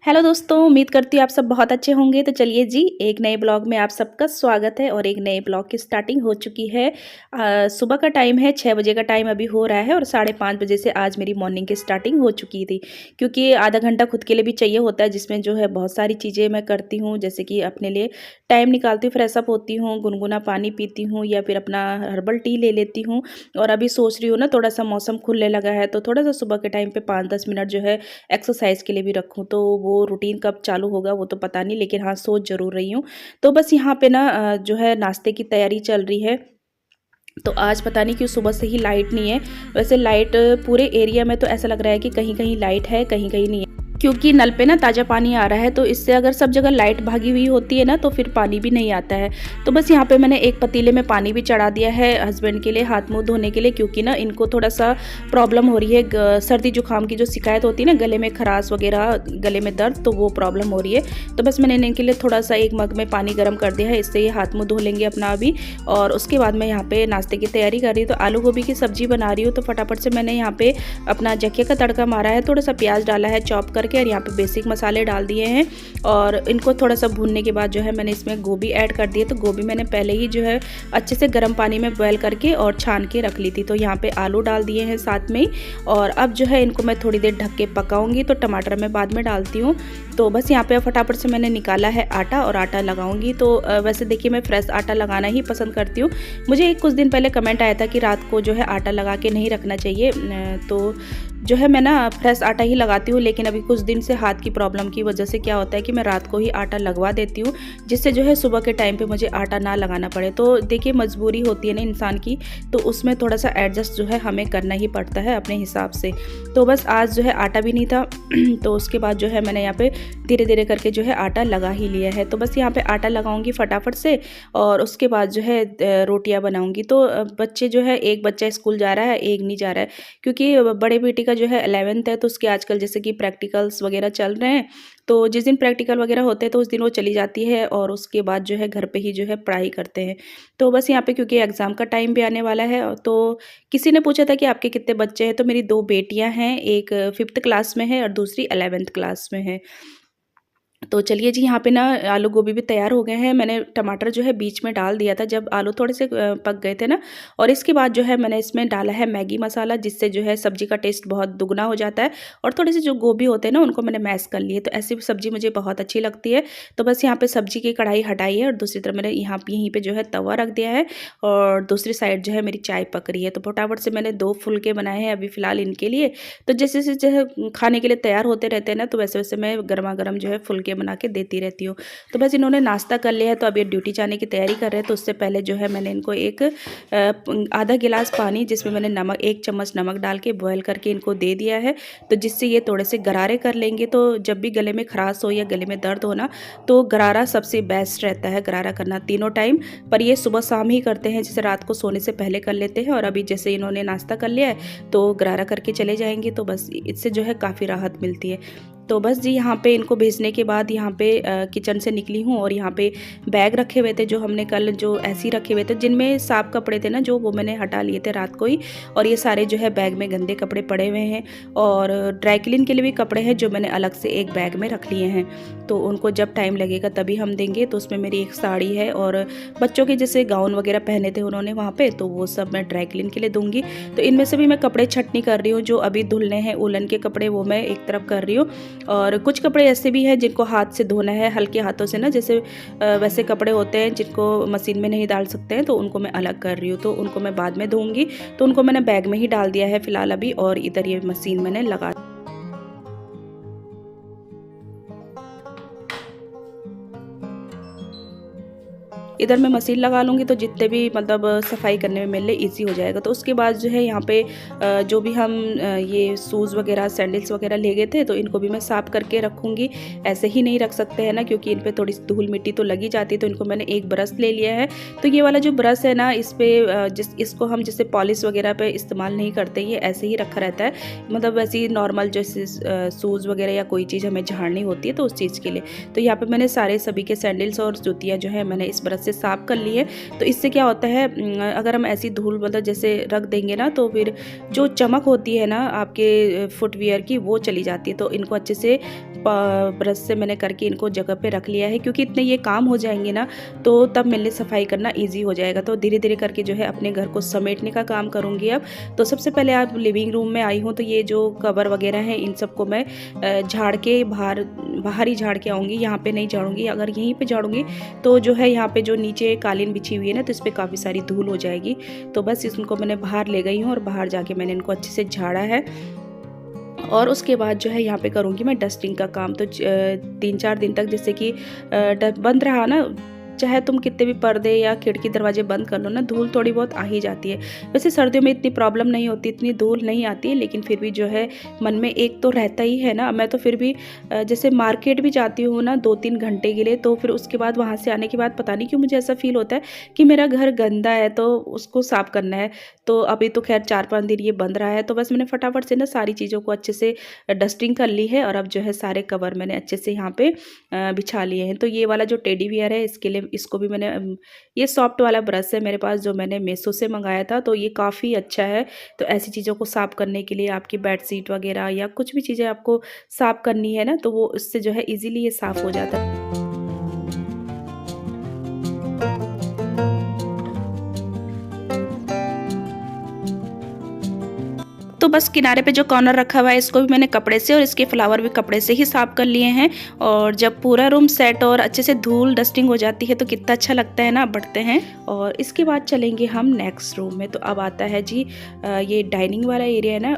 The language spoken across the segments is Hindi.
हेलो दोस्तों, उम्मीद करती हूँ आप सब बहुत अच्छे होंगे। तो चलिए जी, एक नए ब्लॉग में आप सबका स्वागत है और एक नए ब्लॉग की स्टार्टिंग हो चुकी है। सुबह का टाइम है, 6 बजे का टाइम अभी हो रहा है और 5:30 बजे से आज मेरी मॉर्निंग की स्टार्टिंग हो चुकी थी। क्योंकि आधा घंटा खुद के लिए भी चाहिए होता है, जिसमें जो है बहुत सारी चीज़ें मैं करती हूँ। जैसे कि अपने लिए टाइम निकालती हूँ, फ्रेशअप होती हूँ, गुनगुना पानी पीती हूँ या फिर अपना हर्बल टी ले लेती हूँ। और अभी सोच रही हूँ ना, थोड़ा सा मौसम खुलने लगा है तो थोड़ा सा सुबह के टाइम पे 5-10 मिनट जो है एक्सरसाइज के लिए भी रखूँ। तो वो रूटीन कब चालू होगा वो तो पता नहीं, लेकिन हाँ, सोच ज़रूर रही हूँ। तो बस यहाँ पे ना जो है नाश्ते की तैयारी चल रही है। तो आज पता नहीं क्यों सुबह से ही लाइट नहीं है। वैसे लाइट पूरे एरिया में तो ऐसा लग रहा है कि कहीं-कहीं लाइट है, कहीं-कहीं नहीं है। क्योंकि नल पे ना ताज़ा पानी आ रहा है, तो इससे अगर सब जगह लाइट भागी हुई होती है ना, तो फिर पानी भी नहीं आता है। तो बस यहाँ पे मैंने एक पतीले में पानी भी चढ़ा दिया है हस्बैंड के लिए हाथ मुँह धोने के लिए, क्योंकि ना इनको थोड़ा-सा प्रॉब्लम हो रही है, सर्दी जुकाम की जो शिकायत होती है ना, गले में खराश वगैरह, गले में दर्द, तो वो प्रॉब्लम हो रही है। तो बस मैंने इनके लिए थोड़ा-सा एक मग में पानी गर्म कर दिया है, इससे ये हाथ मुँह धो लेंगे अपना अभी। और उसके बाद मैं यहाँ पे नाश्ते की तैयारी कर रही हूँ। तो आलू गोभी की सब्ज़ी बना रही हूँ, तो फटाफट से मैंने यहाँ पे अपना जख्या का तड़का मारा है, थोड़ा-सा प्याज डाला है चॉप करके और यहाँ पे बेसिक मसाले डाल दिए हैं। और इनको थोड़ा-सा भूनने के बाद जो है मैंने इसमें गोभी ऐड कर दी है। तो गोभी मैंने पहले ही जो है अच्छे से गर्म पानी में बॉयल करके और छान के रख ली थी। तो यहाँ पे आलू डाल दिए हैं साथ में ही। और अब जो है इनको मैं थोड़ी देर ढक के पकाऊंगी, तो टमाटर मैं बाद में डालती हूँ। तो बस यहाँ पे फटाफट से मैंने निकाला है आटा और आटा लगाऊंगी। तो वैसे देखिए, मैं फ्रेश आटा लगाना ही पसंद करती हूँ। मुझे कुछ दिन पहले कमेंट आया था कि रात को जो है आटा लगा के नहीं रखना चाहिए, तो जो है मैं ना फ्रेश आटा ही लगाती हूँ। लेकिन अभी कुछ दिन से हाथ की प्रॉब्लम की वजह से क्या होता है कि मैं रात को ही आटा लगवा देती हूँ, जिससे जो है सुबह के टाइम पे मुझे आटा ना लगाना पड़े। तो देखिए, मजबूरी होती है ना इंसान की, तो उसमें थोड़ा सा एडजस्ट जो है हमें करना ही पड़ता है अपने हिसाब से। तो बस आज जो है आटा भी नहीं था तो उसके बाद जो है मैंने यहाँ पे धीरे धीरे करके जो है आटा लगा ही लिया है। तो बस यहाँ पे आटा लगाऊंगी फटाफट से और उसके बाद जो है रोटियाँ बनाऊंगी। तो बच्चे जो है, एक बच्चा स्कूल जा रहा है, एक नहीं जा रहा है, क्योंकि बड़े बेटी का जो है 11th है, तो उसके आजकल जैसे कि प्रैक्टिकल्स वगैरह चल रहे हैं। तो जिस दिन प्रैक्टिकल वगैरह होते हैं तो उस दिन वो चली जाती है और उसके बाद जो है घर पे ही जो है पढ़ाई करते हैं। तो बस यहाँ पे क्योंकि एग्ज़ाम का टाइम भी आने वाला है, तो किसी ने पूछा था कि आपके कितने बच्चे हैं, तो मेरी 2 बेटियाँ हैं, एक 5th क्लास में है और दूसरी 11th क्लास में है। तो चलिए जी, यहाँ पे ना आलू गोभी भी तैयार हो गए हैं। मैंने टमाटर जो है बीच में डाल दिया था जब आलू थोड़े से पक गए थे ना। और इसके बाद जो है मैंने इसमें डाला है मैगी मसाला, जिससे जो है सब्ज़ी का टेस्ट बहुत दुगना हो जाता है। और थोड़े से जो गोभी होते हैं ना, उनको मैंने मैश कर लिए, तो ऐसी सब्ज़ी मुझे बहुत अच्छी लगती है। तो बस यहाँ पे सब्ज़ी की कढ़ाई हटाई है और दूसरी तरफ मैंने यहीं पे जो है तवा रख दिया है और दूसरी साइड जो है मेरी चाय पक रही है। तो फटाफट से मैंने 2 फुलके बनाए हैं अभी फ़िलहाल इनके लिए। तो जैसे-जैसे जो है खाने के लिए तैयार होते रहते हैं ना, तो वैसे-वैसे मैं गरमा-गरम जो है फुलके बना के देती रहती हूँ। तो बस इन्होंने नाश्ता कर लिया है, तो अब ये ड्यूटी जाने की तैयारी कर रहे हैं। तो उससे पहले जो है मैंने इनको एक आधा गिलास पानी, जिसमें मैंने 1 चम्मच नमक डाल के बॉयल करके इनको दे दिया है। तो जिससे ये थोड़े से गरारे कर लेंगे। तो जब भी गले में खराश हो या गले में दर्द हो ना, तो गरारा सबसे बेस्ट रहता है, गरारा करना तीनों टाइम। पर ये सुबह शाम ही करते हैं, जैसे रात को सोने से पहले कर लेते हैं। और अभी जैसे इन्होंने नाश्ता कर लिया है तो गरारा करके चले जाएंगे, तो बस इससे जो है काफ़ी राहत मिलती है। तो बस जी, यहाँ पे इनको भेजने के बाद यहाँ पे किचन से निकली हूँ और यहाँ पे बैग रखे हुए थे जो हमने कल जो ऐसे ही रखे हुए थे, जिनमें साफ कपड़े थे ना, जो वो मैंने हटा लिए थे रात को ही। और ये सारे जो है बैग में गंदे कपड़े पड़े हुए हैं और ड्राई क्लीन के लिए भी कपड़े हैं जो मैंने अलग से एक बैग में रख लिए हैं। तो उनको जब टाइम लगेगा तभी हम देंगे। तो उसमें मेरी एक साड़ी है और बच्चों के जैसे गाउन वगैरह पहने थे उन्होंने वहाँ पे, तो वो सब मैं ड्राई क्लीन के लिए दूँगी। तो इनमें से भी मैं कपड़े छटनी कर रही हूँ, जो अभी धुलने हैं उलन के कपड़े, वो मैं एक तरफ कर रही हूँ। और कुछ कपड़े ऐसे भी हैं जिनको हाथ से धोना है, हल्के हाथों से ना, जैसे वैसे कपड़े होते हैं जिनको मशीन में नहीं डाल सकते हैं, तो उनको मैं अलग कर रही हूँ। तो उनको मैं बाद में धोऊंगी। तो उनको मैंने बैग में ही डाल दिया है फिलहाल अभी, और इधर ये मशीन मैंने लगा। इधर मैं मशीन लगा लूँगी, तो जितने भी मतलब सफाई करने में मेरे लिए ईजी हो जाएगा। तो उसके बाद जो है यहाँ पे जो भी हम ये शूज़ वगैरह, सैंडल्स वगैरह ले गए थे, तो इनको भी मैं साफ़ करके रखूँगी। ऐसे ही नहीं रख सकते हैं ना, क्योंकि इन पे थोड़ी सी धूल मिट्टी तो लगी जाती है। तो इनको मैंने एक ब्रश ले लिया है। तो ये वाला जो ब्रश है ना, इस पर इसको हम जैसे पॉलिश वगैरह पर इस्तेमाल नहीं करते, ये ऐसे ही रखा रहता है। मतलब वैसे ही नॉर्मल जैसे शूज़ वगैरह या कोई चीज़ हमें झाड़नी होती है तो उस चीज़ के लिए। तो यहाँ पर मैंने सारे सभी के सैंडल्स और जूतियाँ जो है मैंने इस ब्रश से से साफ़ कर ली है। तो इससे क्या होता है, अगर हम ऐसी धूल मतलब जैसे रख देंगे ना, तो फिर जो चमक होती है ना आपके फुटवियर की, वो चली जाती है। तो इनको अच्छे से ब्रश से मैंने करके इनको जगह पे रख लिया है, क्योंकि इतने ये काम हो जाएंगे ना तो तब मेरे लिए सफाई करना ईजी हो जाएगा। तो धीरे धीरे करके जो है अपने घर को समेटने का काम करूँगी अब। तो सबसे पहले आप लिविंग रूम में आई हूँ, तो ये जो कवर वगैरह है इन सबको मैं झाड़ के बाहर ही झाड़ के आऊँगी, यहाँ पे नहीं झाड़ूंगी। अगर यहीं पे झाड़ूंगी तो जो है यहाँ पे जो नीचे कालीन बिछी हुई है ना, तो इस पर काफ़ी सारी धूल हो जाएगी। तो बस इनको मैंने बाहर ले गई हूँ और बाहर जाके मैंने इनको अच्छे से झाड़ा है। और उसके बाद जो है यहाँ पे करूँगी मैं डस्टिंग का काम। तो 3-4 दिन तक जैसे कि बंद रहा ना, चाहे तुम कितने भी पर्दे या खिड़की दरवाजे बंद कर लो ना, धूल थोड़ी बहुत आ ही जाती है। वैसे सर्दियों में इतनी प्रॉब्लम नहीं होती, इतनी धूल नहीं आती है, लेकिन फिर भी जो है मन में एक तो रहता ही है ना। मैं तो फिर भी जैसे मार्केट भी जाती हूँ ना 2-3 घंटे के लिए, तो फिर उसके बाद वहाँ से आने के बाद पता नहीं क्यों मुझे ऐसा फील होता है कि मेरा घर गंदा है, तो उसको साफ़ करना है। तो अभी तो खैर 4-5 दिन ये बंद रहा है, तो बस मैंने फटाफट से ना सारी चीज़ों को अच्छे से डस्टिंग कर ली है। और अब जो है सारे कवर मैंने अच्छे से यहाँ पे बिछा लिए हैं। तो ये वाला जो टेडी बियर है, इसके लिए इसको भी मैंने ये सॉफ्ट वाला ब्रश है मेरे पास, जो मैंने मीशो से मंगाया था, तो ये काफ़ी अच्छा है। तो ऐसी चीज़ों को साफ़ करने के लिए, आपकी बेडशीट वगैरह या कुछ भी चीज़ें आपको साफ़ करनी है ना, तो वो इससे जो है ईजिली ये साफ़ हो जाता है। तो बस किनारे पे जो कॉर्नर रखा हुआ है, इसको भी मैंने कपड़े से, और इसके फ्लावर भी कपड़े से ही साफ़ कर लिए हैं। और जब पूरा रूम सेट और अच्छे से धूल डस्टिंग हो जाती है तो कितना अच्छा लगता है ना। बढ़ते हैं और इसके बाद चलेंगे हम नेक्स्ट रूम में। तो अब आता है जी ये डाइनिंग वाला एरिया है ना,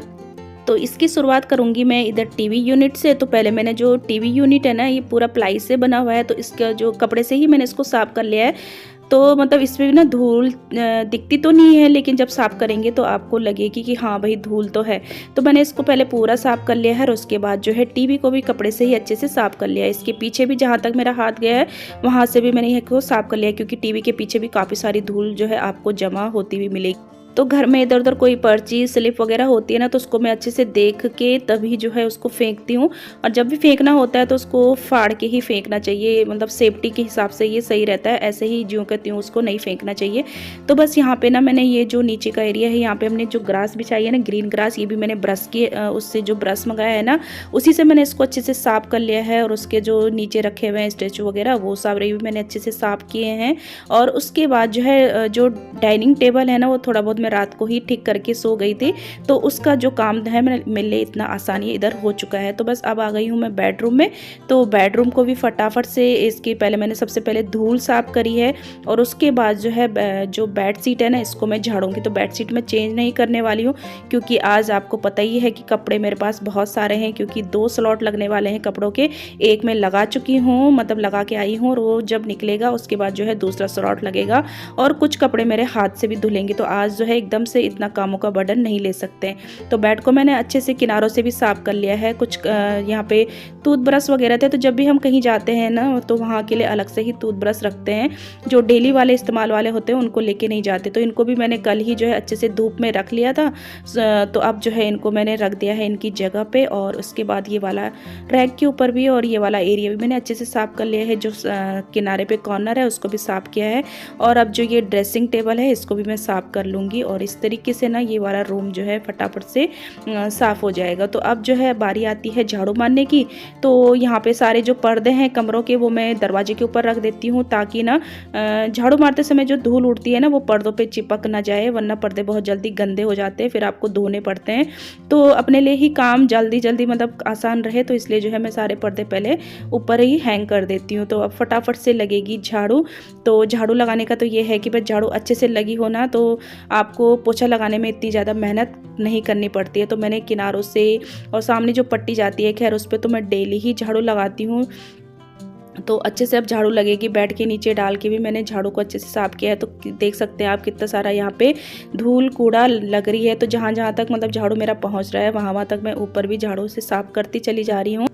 तो इसकी शुरुआत करूंगी मैं इधर टीवी यूनिट से। तो पहले मैंने जो टीवी यूनिट है ना, ये पूरा प्लाई से बना हुआ है, तो इसका जो कपड़े से ही मैंने इसको साफ़ कर लिया है। तो मतलब इसमें भी ना धूल दिखती तो नहीं है, लेकिन जब साफ़ करेंगे तो आपको लगेगी कि हाँ भाई धूल तो है। तो मैंने इसको पहले पूरा साफ़ कर लिया है, और उसके बाद जो है टीवी को भी कपड़े से ही अच्छे से साफ़ कर लिया है। इसके पीछे भी जहाँ तक मेरा हाथ गया है वहाँ से भी मैंने इसको साफ़ कर लिया है, क्योंकि टीवी के पीछे भी काफ़ी सारी धूल जो है आपको जमा होती हुई मिलेगी। तो घर में इधर उधर कोई पर्ची स्लिप वगैरह होती है ना, तो उसको मैं अच्छे से देख के तभी जो है उसको फेंकती हूँ। और जब भी फेंकना होता है तो उसको फाड़ के ही फेंकना चाहिए, मतलब सेफ्टी के हिसाब से ये सही रहता है। ऐसे ही ज्यों कहती हूँ उसको नहीं फेंकना चाहिए। तो बस यहाँ पे ना मैंने ये जो नीचे का एरिया है, यहाँ पे हमने जो ग्रास बिछाई है ना, ग्रीन ग्रास, ये भी मैंने ब्रश के उससे जो ब्रश मंगाया है ना, उसी से मैंने इसको अच्छे से साफ़ कर लिया है। और उसके जो नीचे रखे हुए हैं स्टैचू वगैरह, वो सारे भी मैंने अच्छे से साफ़ किए हैं। और उसके बाद जो है जो डाइनिंग टेबल है ना, वो थोड़ा बहुत मैं रात को ही ठीक करके सो गई थी, तो उसका जो काम है मेरे लिए इतना आसानी इधर हो चुका है। तो बस अब आ गई हूँ मैं बेडरूम में। तो बेडरूम को भी फटाफट से इसके पहले मैंने सबसे पहले धूल साफ करी है, और उसके बाद जो है जो बेड शीट है ना, इसको मैं झाड़ूंगी। तो बेड शीट मैं चेंज नहीं करने वाली हूँ, क्योंकि आज आपको पता ही है कि कपड़े मेरे पास बहुत सारे हैं, क्योंकि 2 स्लॉट लगने वाले हैं कपड़ों के। एक मैं लगा चुकी हूँ, मतलब लगा के आई हूँ, और वो जब निकलेगा उसके बाद जो है दूसरा स्लॉट लगेगा। और कुछ कपड़े मेरे हाथ से भी धुलेंगे, तो आज जो है एकदम से इतना कामों का बर्डन नहीं ले सकते। तो बेड को मैंने अच्छे से किनारों से भी साफ कर लिया है। कुछ यहाँ पे टूथब्रश वगैरह थे, तो जब भी हम कहीं जाते हैं ना, तो वहाँ के लिए अलग से ही टूथब्रश रखते हैं। जो डेली वाले इस्तेमाल वाले होते हैं उनको लेके नहीं जाते। तो इनको भी मैंने कल ही जो है अच्छे से धूप में रख लिया था। तो अब जो है इनको मैंने रख दिया है इनकी जगह पे। और उसके बाद ये वाला रैक के ऊपर भी और ये वाला एरिया भी मैंने अच्छे से साफ कर लिया है। जो किनारे पे कॉर्नर है उसको भी साफ किया है। और अब जो ये ड्रेसिंग टेबल है इसको भी मैं साफ कर लूँगी, और इस तरीके से ना ये वाला रूम जो है फटाफट से साफ हो जाएगा। तो अब जो है बारी आती है झाड़ू मारने की। तो यहाँ पे सारे जो पर्दे हैं कमरों के, वो मैं दरवाजे के ऊपर रख देती हूँ, ताकि ना झाड़ू मारते समय जो धूल उड़ती है ना, वो पर्दों पे चिपक ना जाए, वरना पर्दे बहुत जल्दी गंदे हो जाते हैं, फिर आपको धोने पड़ते हैं। तो अपने लिए ही काम जल्दी जल्दी मतलब आसान रहे, तो इसलिए जो है मैं सारे पर्दे पहले ऊपर ही हैंग कर देती हूँ। तो अब फटाफट से लगेगी झाड़ू। तो झाड़ू लगाने का तो ये है कि बस झाड़ू अच्छे से लगी हो ना, तो आपको पोछा लगाने में इतनी ज़्यादा मेहनत नहीं करनी पड़ती है। तो मैंने किनारों से और सामने जो पट्टी जाती है, खैर उस पर तो मैं डेली ही झाड़ू लगाती हूँ। तो अच्छे से अब झाड़ू लगेगी। बेड के नीचे डाल के भी मैंने झाड़ू को अच्छे से साफ किया है। तो देख सकते हैं आप कितना सारा यहाँ पे धूल कूड़ा लग रही है। तो जहाँ जहाँ तक मतलब झाड़ू मेरा पहुँच रहा है, वहाँ वहाँ तक मैं ऊपर भी झाड़ू से साफ करती चली जा रही हूँ।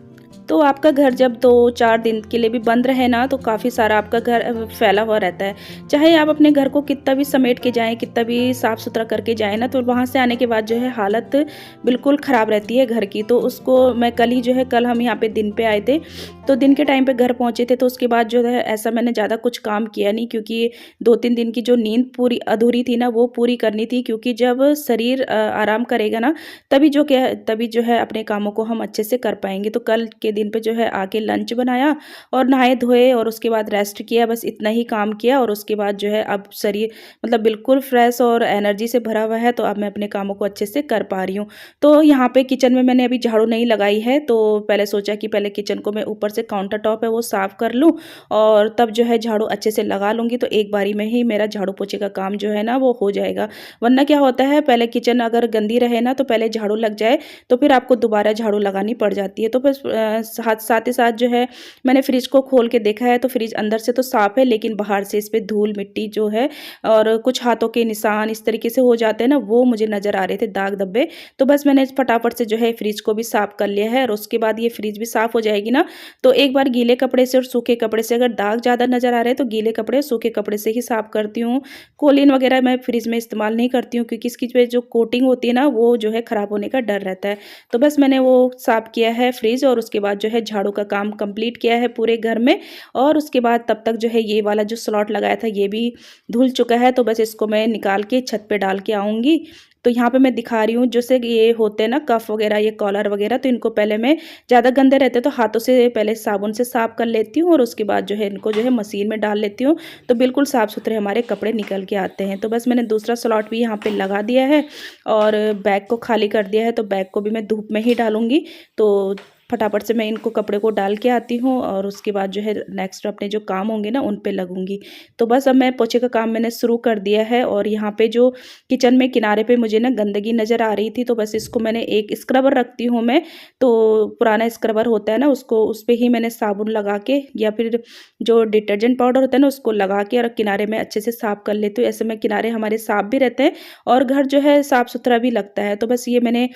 तो आपका घर जब 2-4 दिन के लिए भी बंद रहे ना, तो काफ़ी सारा आपका घर फैला हुआ रहता है। चाहे आप अपने घर को कितना भी समेट के जाएँ, कितना भी साफ़-सुथरा करके जाएँ ना, तो वहाँ से आने के बाद जो है हालत बिल्कुल ख़राब रहती है घर की। तो उसको मैं कल ही जो है, कल हम यहाँ पे दिन पे आए थे, तो दिन के टाइम पे घर पहुँचे थे, तो उसके बाद जो है ऐसा मैंने ज़्यादा कुछ काम किया नहीं, क्योंकि 2-3 दिन की जो नींद पूरी अधूरी थी ना, वो पूरी करनी थी, क्योंकि जब शरीर आराम करेगा ना, तभी जो है अपने कामों को हम अच्छे से कर पाएँगे। तो कल के दिन पे जो है आके लंच बनाया और नहाए-धोए और उसके बाद रेस्ट किया, बस इतना ही काम किया। और उसके बाद जो है अब शरीर मतलब बिल्कुल फ्रेश और एनर्जी से भरा हुआ है, तो अब मैं अपने कामों को अच्छे से कर पा रही हूँ। तो यहाँ पे किचन में मैंने अभी झाड़ू नहीं लगाई है, तो पहले सोचा कि पहले किचन को मैं ऊपर से काउंटर टॉप है वो साफ़ कर लूँ और तब जो है झाड़ू अच्छे से लगा लूँगी, तो एक बारी में ही मेरा झाड़ू पोछे का काम जो है ना वो हो जाएगा। वरना क्या होता है, पहले किचन अगर गंदी रहे ना, तो पहले झाड़ू लग जाए तो फिर आपको दोबारा झाड़ू लगानी पड़ जाती है। तो बस साथ ही साथ जो है मैंने फ्रिज को खोल के देखा है, तो फ्रिज अंदर से तो साफ़ है, लेकिन बाहर से इस पे धूल मिट्टी जो है और कुछ हाथों के निशान इस तरीके से हो जाते हैं ना, वो मुझे नज़र आ रहे थे, दाग धब्बे। तो बस मैंने फटाफट से जो है फ्रिज को भी साफ़ कर लिया है, और उसके बाद ये फ्रिज भी साफ़ हो जाएगी ना, तो एक बार गीले कपड़े से और सूखे कपड़े से अगर दाग ज़्यादा नज़र आ रहे हैं, तो गीले कपड़े सूखे कपड़े से ही साफ़ करती हूँ। कोलिन वगैरह मैं फ्रिज में इस्तेमाल नहीं करती हूँ, क्योंकि इसकी जो कोटिंग होती है ना, वो जो है ख़राब होने का डर रहता है। तो बस मैंने वो साफ़ किया है फ्रिज, और उसके बाद जो है झाड़ू का काम कंप्लीट किया है पूरे घर में। और उसके बाद तब तक जो है ये वाला जो स्लॉट लगाया था ये भी धुल चुका है, तो बस इसको मैं निकाल के छत पे डाल के आऊँगी। तो यहाँ पे मैं दिखा रही हूँ, जैसे कि ये होते हैं ना कफ वगैरह, ये कॉलर वगैरह, तो इनको पहले मैं ज़्यादा गंदे रहते हैं तो हाथों से पहले साबुन से साफ़ कर लेती हूँ, और उसके बाद जो है इनको जो है मशीन में डाल लेती हूँ, तो बिल्कुल साफ़ सुथरे हमारे कपड़े निकल के आते हैं। तो बस मैंने दूसरा स्लॉट भी यहाँ पे लगा दिया है और बैग को खाली कर दिया है, तो बैग को भी मैं धूप में ही डालूँगी। तो फटाफट से मैं इनको कपड़े को डाल के आती हूँ, और उसके बाद जो है नेक्स्ट अपने जो काम होंगे ना उन पे लगूंगी। तो बस अब मैं पोछे का काम मैंने शुरू कर दिया है, और यहाँ पे जो किचन में किनारे पे मुझे ना गंदगी नज़र आ रही थी, तो बस इसको मैंने एक स्क्रबर रखती हूँ मैं, तो पुराना स्क्रबर होता है ना, उसको उस पर ही मैंने साबुन लगा के या फिर जो डिटर्जेंट पाउडर होता है ना उसको लगा के और किनारे में अच्छे से साफ़ कर लेती हूँ। ऐसे में किनारे हमारे साफ़ भी रहते हैं और घर जो है साफ़ सुथरा भी लगता है। तो बस ये मैंने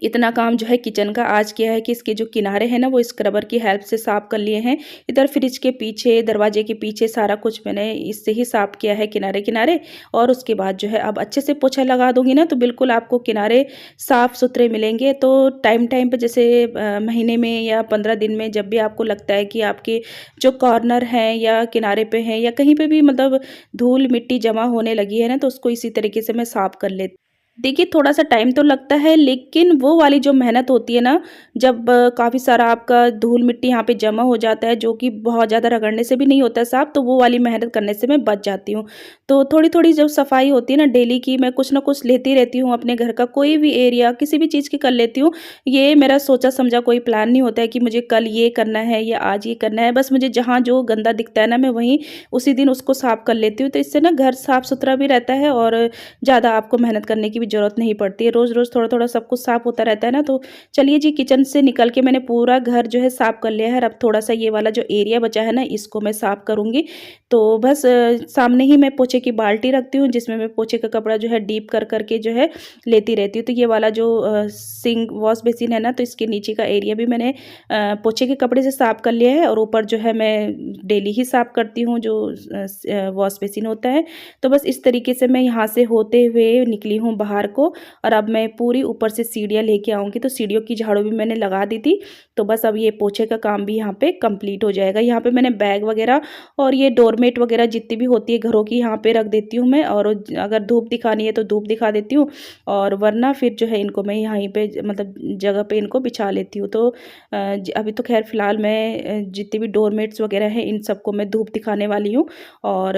इतना काम जो है किचन का आज किया है कि इसके जो किनारे हैं ना वो स्क्रबर की हेल्प से साफ़ कर लिए हैं। इधर फ्रिज के पीछे, दरवाजे के पीछे सारा कुछ मैंने इससे ही साफ़ किया है किनारे-किनारे, और उसके बाद जो है अब अच्छे से पोछा लगा दूँगी ना, तो बिल्कुल आपको किनारे साफ़-सुथरे मिलेंगे। तो टाइम-टाइम पे जैसे महीने में या 15 दिन में जब भी आपको लगता है कि आपके जो कॉर्नर हैं या किनारे पे हैं या कहीं पे भी मतलब धूल-मिट्टी जमा होने लगी है ना, तो उसको इसी तरीके से मैं साफ़ कर लेती। देखिए, थोड़ा-सा टाइम तो लगता है, लेकिन वो वाली जो मेहनत होती है ना, जब काफ़ी सारा आपका धूल-मिट्टी यहाँ पे जमा हो जाता है, जो कि बहुत ज़्यादा रगड़ने से भी नहीं होता है साफ़, तो वो वाली मेहनत करने से मैं बच जाती हूँ। तो थोड़ी-थोड़ी जब सफाई होती है ना डेली की, मैं कुछ ना कुछ लेती रहती हूँ अपने घर का, कोई भी एरिया, किसी भी चीज़ की कर लेती हूँ। ये मेरा सोचा-समझा कोई प्लान नहीं होता है कि मुझे कल ये करना है या आज ये करना है। बस मुझे जहाँ जो गंदा दिखता है ना, मैं वहीं उसी दिन उसको साफ़ कर लेती हूँ। तो इससे ना घर साफ़-सुथरा भी रहता है और ज़्यादा आपको मेहनत करने की भी ज़रूरत नहीं पड़ती है। रोज़-रोज़ थोड़ा-थोड़ा सब कुछ साफ़ होता रहता है ना, तो चलिए जी, किचन से निकल के मैंने पूरा घर जो है साफ़ कर लिया है। अब थोड़ा-सा ये वाला जो एरिया बचा है ना, इसको मैं साफ़ करूँगी। तो बस सामने ही मैं पोछे की बाल्टी रखती हूँ, जिसमें मैं पोछे का कपड़ा जो है डीप कर के जो है लेती रहती हूँ। तो ये वाला जो सिंक वॉश बेसिन है ना, तो इसके नीचे का एरिया भी मैंने पोछे के कपड़े से साफ़ कर लिया है, और ऊपर जो है मैं डेली ही साफ़ करती हूँ जो वॉश बेसिन होता है। तो बस इस तरीके से मैं यहाँ से होते हुए निकली हूँ बाहर को, और अब मैं पूरी ऊपर से सीढ़ियाँ लेके आऊँगी। तो सीढ़ियों की झाड़ू भी मैंने लगा दी थी, तो बस अब ये पोछे का काम भी यहाँ पे कंप्लीट हो जाएगा। यहाँ पे मैंने बैग वगैरह और ये डोरमेट वगैरह जितनी भी होती है घरों की, यहाँ पे रख देती हूँ मैं, और अगर धूप दिखानी है तो धूप दिखा देती हूँ, और वरना फिर जो है इनको मैं यहीं पे मतलब जगह पे इनको बिछा लेती हूँ। तो अभी तो खैर फ़िलहाल मैं जितनी भी डोरमेट्स वगैरह हैं इन सबको मैं धूप दिखाने वाली हूँ, और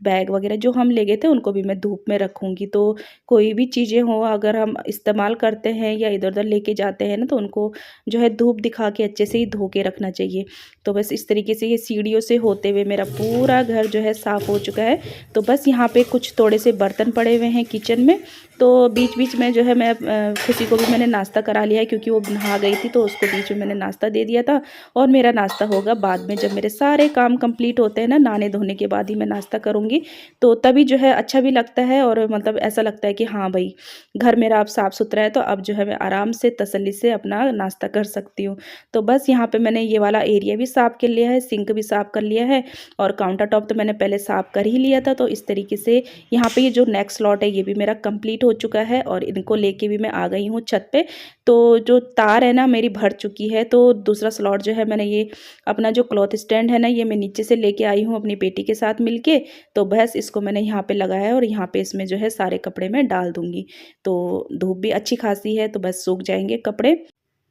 बैग वगैरह जो हम ले गए थे उनको भी मैं धूप में रखूँगी। तो कोई भी चीज़ें हों अगर हम इस्तेमाल करते हैं या इधर-उधर लेके जाते हैं ना, तो उनको जो है धूप दिखा के अच्छे से ही धो के रखना चाहिए। तो बस इस तरीके से ये सीढ़ियों से होते हुए मेरा पूरा घर जो है साफ़ हो चुका है। तो बस यहाँ पे कुछ थोड़े से बर्तन पड़े हुए हैं किचन में, तो बीच बीच में जो है मैं खुशी को भी मैंने नाश्ता करा लिया है, क्योंकि वो नहा गई थी तो उसको बीच में मैंने नाश्ता दे दिया था। और मेरा नाश्ता होगा बाद में, जब मेरे सारे काम कंप्लीट होते हैं ना, नहाने धोने के बाद ही मैं नाश्ता करूँगी। तो तभी जो है अच्छा भी लगता है, और मतलब ऐसा लगता है कि हाँ भाई, घर मेरा अब साफ़ सुथरा है, तो अब जो है मैं आराम से तसल्ली से अपना नाश्ता कर सकती हूँ। तो बस यहाँ पे मैंने ये वाला एरिया भी साफ़ कर लिया है, सिंक भी साफ़ कर लिया है, और काउंटर टॉप तो मैंने पहले साफ़ कर ही लिया था। तो इस तरीके से यहाँ पे ये जो नेक्स्ट स्लॉट है ये भी मेरा कंप्लीट हो चुका है, और इनको लेके भी मैं आ गई हूँ छत पे। तो जो तार है ना मेरी भर चुकी है, तो दूसरा स्लॉट जो है मैंने ये अपना जो क्लॉथ स्टैंड है ना, ये मैं नीचे से लेके आई हूँ अपनी बेटी के साथ मिलके। तो बस इसको मैंने यहाँ पे लगाया है, और यहाँ पे इसमें जो है सारे कपड़े मैं डाल दूँगी। तो धूप भी अच्छी खासी है, तो बस सूख जाएंगे कपड़े।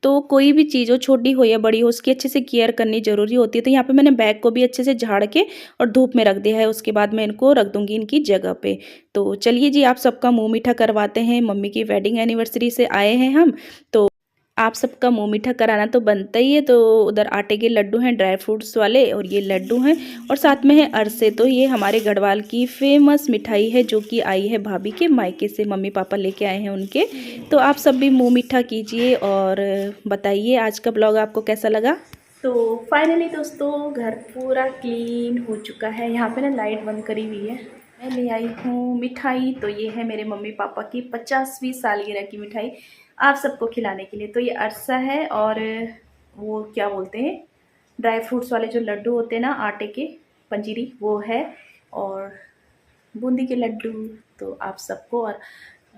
तो कोई भी चीज़ हो, छोटी हो या बड़ी हो, उसकी अच्छे से केयर करनी ज़रूरी होती है। तो यहाँ पे मैंने बैग को भी अच्छे से झाड़ के और धूप में रख दिया है। उसके बाद मैं इनको रख दूँगी इनकी जगह पे। तो चलिए जी, आप सबका मुँह मीठा करवाते हैं। मम्मी की वेडिंग एनिवर्सरी से आए हैं हम, तो आप सबका मुँह मीठा कराना तो बनता ही है। तो उधर आटे के लड्डू हैं ड्राई फ्रूट्स वाले, और ये लड्डू हैं, और साथ में है अरसे। तो ये हमारे गढ़वाल की फेमस मिठाई है, जो कि आई है भाभी के मायके से, मम्मी पापा लेके आए हैं उनके। तो आप सब भी मुँह मीठा कीजिए और बताइए आज का ब्लॉग आपको कैसा लगा। तो फाइनली दोस्तों, घर पूरा क्लीन हो चुका है। यहाँ पे ना लाइट बंद करी हुई है। मैं ले आई हूँ मिठाई। तो ये है मेरे मम्मी पापा की 50वीं सालगिरह की मिठाई, आप सबको खिलाने के लिए। तो ये अरसा है, और वो क्या बोलते हैं, ड्राई फ्रूट्स वाले जो लड्डू होते हैं ना, आटे के पंजीरी, वो है, और बूंदी के लड्डू। तो आप सबको, और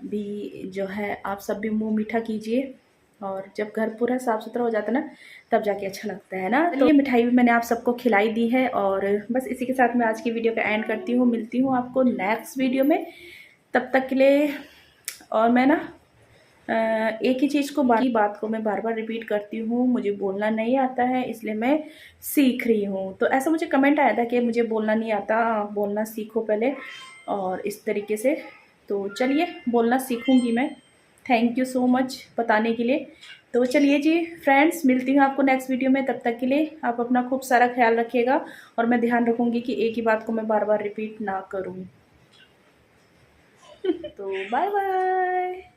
भी जो है आप सब भी मुंह मीठा कीजिए। और जब घर पूरा साफ़ सुथरा हो जाता है ना, तब जाके अच्छा लगता है ना। तो ये मिठाई भी मैंने आप सबको खिलाई दी है, और बस इसी के साथ मैं आज की वीडियो का एंड करती हूँ। मिलती हूँ आपको नेक्स्ट वीडियो में, तब तक के लिए। और मैं ना एक ही चीज़ को, बाकी बात को मैं बार बार रिपीट करती हूँ, मुझे बोलना नहीं आता है, इसलिए मैं सीख रही हूँ। तो ऐसा मुझे कमेंट आया था कि मुझे बोलना नहीं आता, बोलना सीखो पहले, और इस तरीके से। तो चलिए, बोलना सीखूंगी मैं। थैंक यू सो मच बताने के लिए। तो चलिए जी फ्रेंड्स, मिलती हूँ आपको नेक्स्ट वीडियो में। तब तक के लिए आप अपना खूब सारा ख्याल रखिएगा, और मैं ध्यान रखूँगी कि एक ही बात को मैं बार बार रिपीट ना करूँ। तो बाय बाय।